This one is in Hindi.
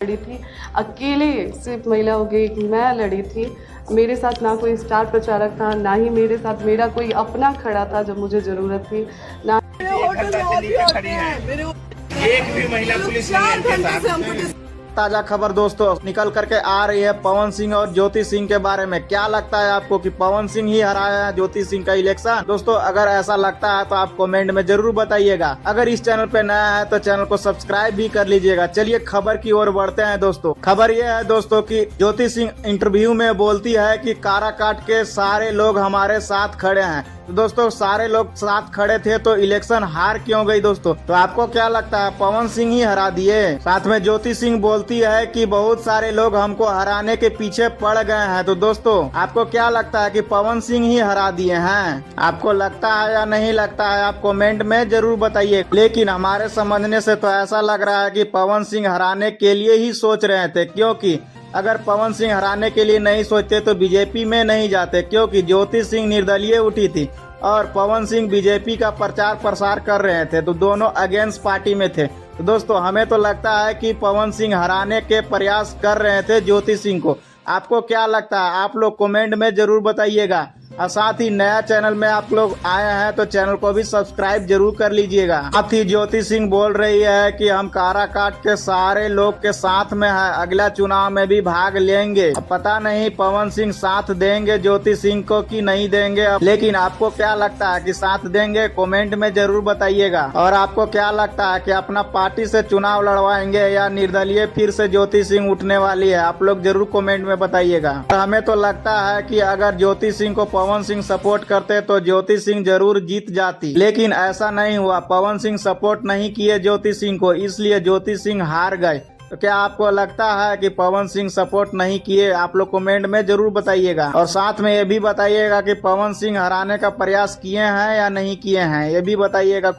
लड़ी थी, अकेले सिर्फ महिलाओं की मैं लड़ी थी। मेरे साथ ना कोई स्टार प्रचारक था, ना ही मेरे साथ मेरा कोई अपना खड़ा था जब मुझे ज़रूरत थी। ना एक भी महिला पुलिस नहीं। ताजा खबर दोस्तों निकल करके आ रही है पवन सिंह और ज्योति सिंह के बारे में। क्या लगता है आपको कि पवन सिंह ही हराया है ज्योति सिंह का इलेक्शन? दोस्तों अगर ऐसा लगता है तो आप कमेंट में जरूर बताइएगा। अगर इस चैनल पे नया है तो चैनल को सब्सक्राइब भी कर लीजिएगा। चलिए खबर की ओर बढ़ते हैं दोस्तों। खबर ये है दोस्तों कि ज्योति सिंह इंटरव्यू में बोलती है कि काराकाट के सारे लोग हमारे साथ खड़े हैं। तो दोस्तों सारे लोग साथ खड़े थे तो इलेक्शन हार क्यों गई दोस्तों? तो आपको क्या लगता है पवन सिंह ही हरा दिए? साथ में ज्योति सिंह बोलती है कि बहुत सारे लोग हमको हराने के पीछे पड़ गए हैं। तो दोस्तों आपको क्या लगता है कि पवन सिंह ही हरा दिए हैं? आपको लगता है या नहीं लगता है आप कमेंट में जरूर बताइए। लेकिन हमारे समझने से तो ऐसा लग रहा है कि पवन सिंह हराने के लिए ही सोच रहे थे, क्योंकि अगर पवन सिंह हराने के लिए नहीं सोचते तो बीजेपी में नहीं जाते, क्योंकि ज्योति सिंह निर्दलीय उठी थी और पवन सिंह बीजेपी का प्रचार प्रसार कर रहे थे, तो दोनों अगेंस्ट पार्टी में थे। तो दोस्तों हमें तो लगता है कि पवन सिंह हराने के प्रयास कर रहे थे ज्योति सिंह को। आपको क्या लगता है आप लोग कमेंट में जरूर बताइएगा। और साथ ही नया चैनल में आप लोग आए हैं तो चैनल को भी सब्सक्राइब जरूर कर लीजिएगा। साथ ही ज्योति सिंह बोल रही है कि हम काराकाट के सारे लोग के साथ में है, अगला चुनाव में भी भाग लेंगे। अब पता नहीं पवन सिंह साथ देंगे ज्योति सिंह को कि नहीं देंगे, लेकिन आपको क्या लगता है कि साथ देंगे? कमेंट में जरूर बताइएगा। और आपको क्या लगता है कि अपना पार्टी से चुनाव लड़वाएंगे या निर्दलीय फिर से ज्योति सिंह उठने वाली है? आप लोग जरूर कमेंट में बताइएगा। हमें तो लगता है कि अगर ज्योति सिंह को पवन सिंह सपोर्ट करते तो ज्योति सिंह जरूर जीत जाती, लेकिन ऐसा नहीं हुआ। पवन सिंह सपोर्ट नहीं किए ज्योति सिंह को, इसलिए ज्योति सिंह हार गए। तो क्या आपको लगता है कि पवन सिंह सपोर्ट नहीं किए? आप लोग कमेंट में जरूर बताइएगा। और साथ में ये भी बताइएगा कि पवन सिंह हराने का प्रयास किए हैं या नहीं किए हैं, ये भी बताइएगा।